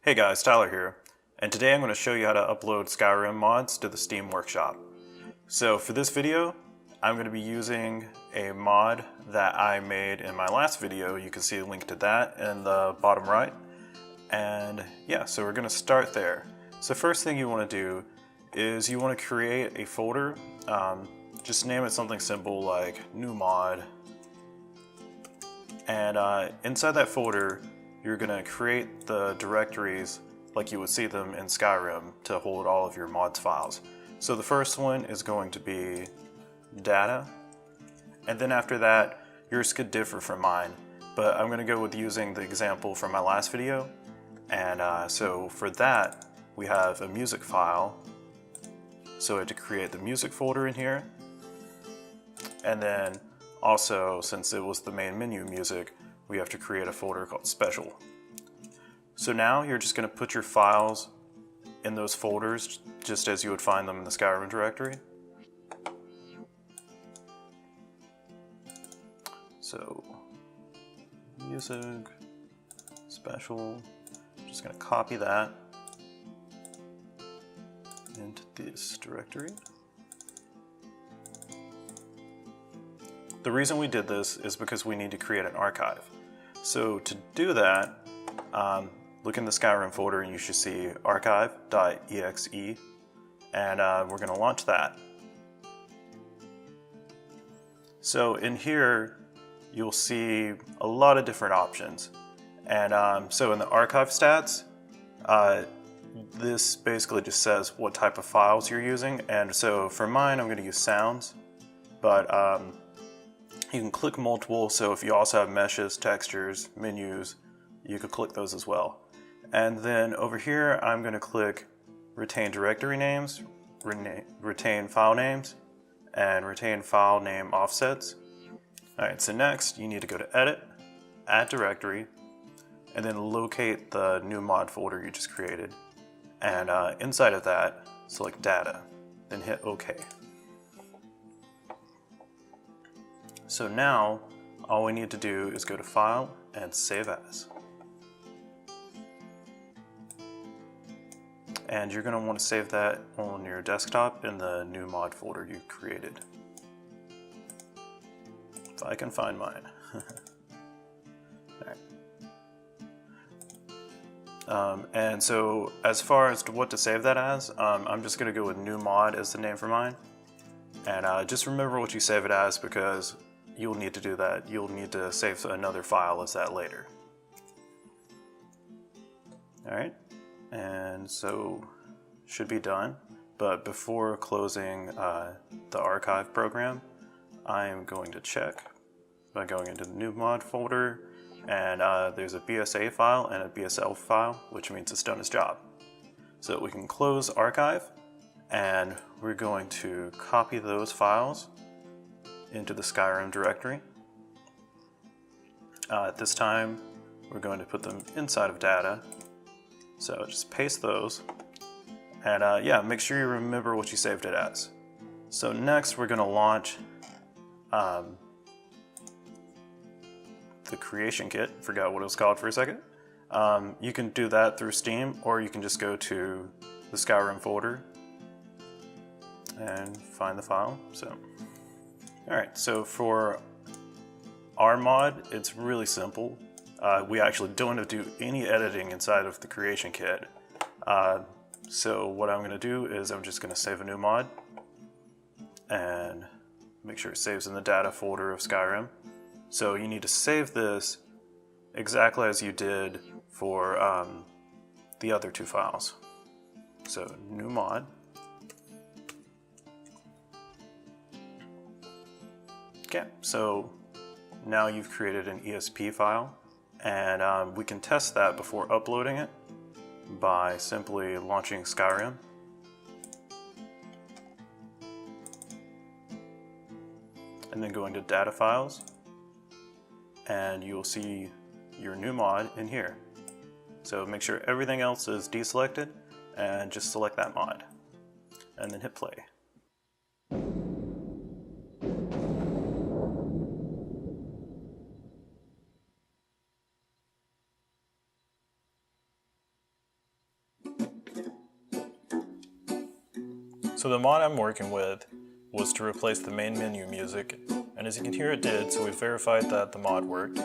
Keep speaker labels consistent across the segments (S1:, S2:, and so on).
S1: Hey guys, Tyler here, and today I'm going to show you how to upload Skyrim mods to the Steam Workshop. So for this video, I'm going to be using a mod that I made in my last video. You can see a link to that in the bottom right. And yeah, so we're going to start there. So first thing you want to do is you want to create a folder. Just name it something simple like new mod. And inside that folder, you're going to create the directories like you would see them in Skyrim to hold all of your mods files. So the first one is going to be data, and then after that, yours could differ from mine, but I'm going to go with using the example from my last video. And so for that, we have a music file. So I had to create the music folder in here. And then also, since it was the main menu music, we have to create a folder called special. So now you're just going to put your files in those folders just as you would find them in the Skyrim directory. So music, special, I'm just going to copy that into this directory. The reason we did this is because we need to create an archive. So to do that, look in the Skyrim folder and you should see archive.exe, and we're going to launch that. So in here, you'll see a lot of different options. And so in the archive stats, this basically just says what type of files you're using. And so for mine, I'm going to use sounds, but you can click multiple, so if you also have meshes, textures, menus, you could click those as well. And then over here, I'm going to click retain directory names, retain file names, and retain file name offsets. Alright, so next you need to go to edit, add directory, and then locate the new mod folder you just created. And inside of that, select data, then hit OK. So now, all we need to do is go to File and Save As. And you're going to want to save that on your desktop in the new mod folder you created. If I can find mine. Alright. And so, as far as to what to save that as, I'm just going to go with new mod as the name for mine. And just remember what you save it as, because you'll need to do that. You'll need to save another file as that later. Alright, and so should be done. But before closing the archive program, I am going to check by going into the new mod folder, and there's a BSA file and a BSL file, which means it's done its job. So we can close archive, and we're going to copy those files into the Skyrim directory. At this time, we're going to put them inside of data. So just paste those, and yeah, make sure you remember what you saved it as. So next, we're going to launch the creation kit. Forgot what it was called for a second. You can do that through Steam, or you can just go to the Skyrim folder and find the file. Alright, so for our mod, it's really simple. We actually don't have to do any editing inside of the creation kit. So what I'm going to do is I'm just going to save a new mod and make sure it saves in the data folder of Skyrim. So you need to save this exactly as you did for the other two files. So new mod. Okay, so now you've created an ESP file, and we can test that before uploading it by simply launching Skyrim. And then going to data files, and you'll see your new mod in here. So make sure everything else is deselected and just select that mod, and then hit play. So the mod I'm working with was to replace the main menu music, and as you can hear it did, so we verified that the mod worked.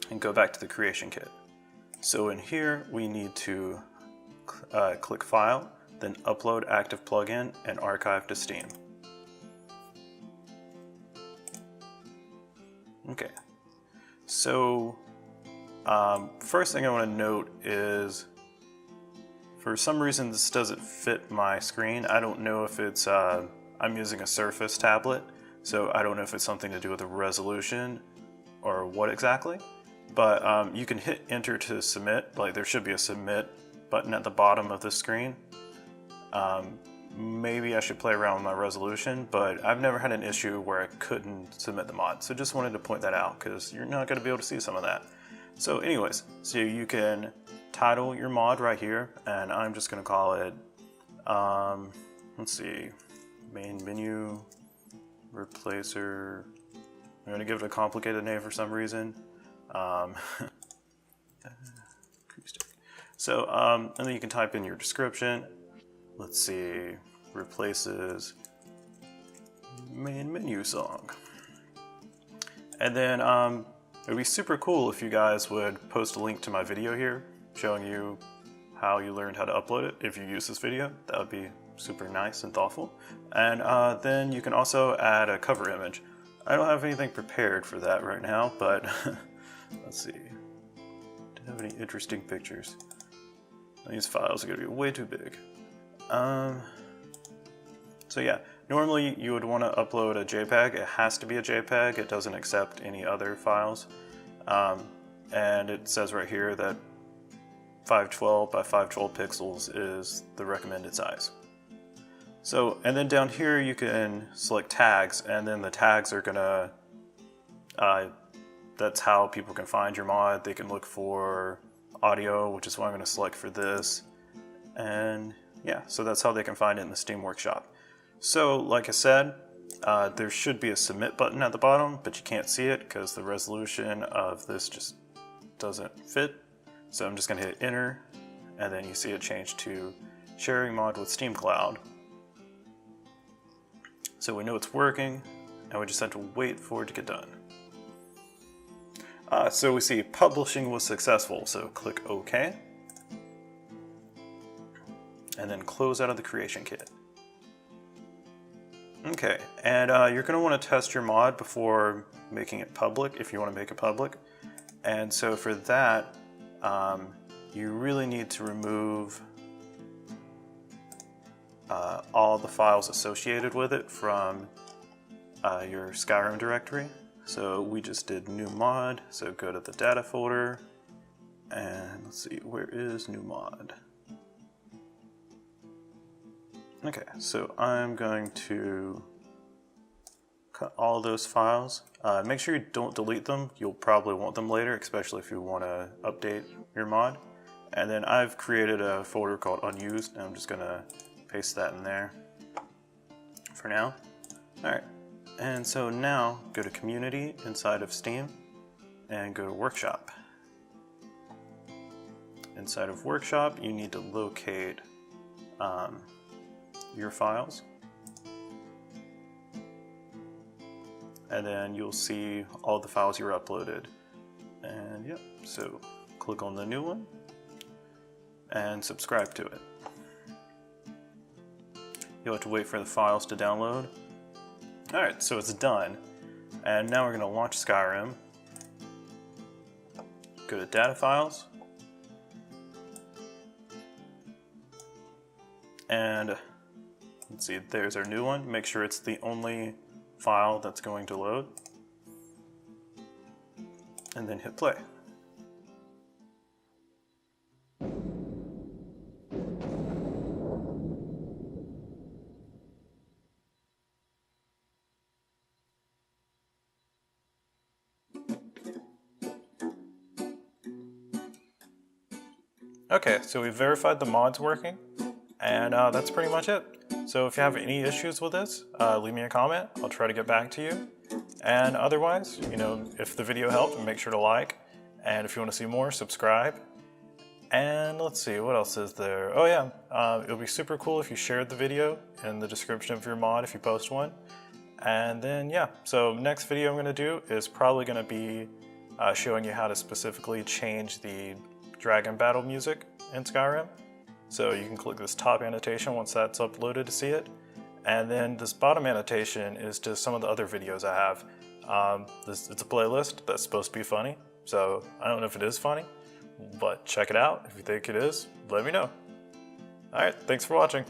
S1: And go back to the creation kit. So in here we need to click File, then Upload Active Plugin and Archive to Steam. Okay, so first thing I want to note is for some reason this doesn't fit my screen. I don't know if it's, I'm using a Surface tablet, so I don't know if it's something to do with the resolution or what exactly. But you can hit enter to submit, like there should be a submit button at the bottom of the screen. Maybe I should play around with my resolution, but I've never had an issue where I couldn't submit the mod. So just wanted to point that out because you're not going to be able to see some of that. So anyways, so you can title your mod right here, and I'm just going to call it, let's see, main menu replacer. I'm going to give it a complicated name for some reason. So, and then you can type in your description. Let's see, replaces main menu song. And then it would be super cool if you guys would post a link to my video here showing you how you learned how to upload it. If you use this video, that would be super nice and thoughtful. And then you can also add a cover image. I don't have anything prepared for that right now, but let's see. Do I have any interesting pictures? These files are going to be way too big. So yeah, normally you would want to upload a JPEG. It has to be a JPEG. It doesn't accept any other files. And it says right here that 512 by 512 pixels is the recommended size. So, and then down here you can select tags, and then the tags are gonna, that's how people can find your mod. They can look for audio, which is what I'm gonna select for this. And yeah, so that's how they can find it in the Steam Workshop. So, like I said, there should be a submit button at the bottom, but you can't see it because the resolution of this just doesn't fit. So I'm just gonna hit enter, and then you see it change to sharing mod with Steam Cloud. So we know it's working, and we just have to wait for it to get done. So we see publishing was successful, so click OK. And then close out of the creation kit. Okay, and you're going to want to test your mod before making it public, if you want to make it public. And so for that, you really need to remove all the files associated with it from your Skyrim directory. So we just did new mod, so go to the data folder, and let's see, where is new mod? Okay, so I'm going to cut all those files. Make sure you don't delete them. You'll probably want them later, especially if you want to update your mod. And then I've created a folder called unused, and I'm just going to paste that in there for now. All right, and so now go to Community inside of Steam and go to Workshop. Inside of Workshop, you need to locate your files, and then you'll see all the files you're uploaded. And yep, so click on the new one and subscribe to it. You'll have to wait for the files to download. Alright, so it's done. And now we're going to launch Skyrim. Go to Data Files. And let's see, there's our new one. Make sure it's the only file that's going to load. And then hit play. Okay, so we verified the mod's working, and that's pretty much it. So if you have any issues with this, leave me a comment. I'll try to get back to you. And otherwise, you know, if the video helped, make sure to like. And if you want to see more, subscribe. And let's see, what else is there? Oh yeah, it would be super cool if you shared the video in the description of your mod if you post one. And then yeah, so next video I'm going to do is probably going to be showing you how to specifically change the dragon battle music in Skyrim. So you can click this top annotation once that's uploaded to see it. And then this bottom annotation is just some of the other videos I have. It's a playlist that's supposed to be funny, so I don't know if it is funny, but check it out. If you think it is, let me know. Alright, thanks for watching.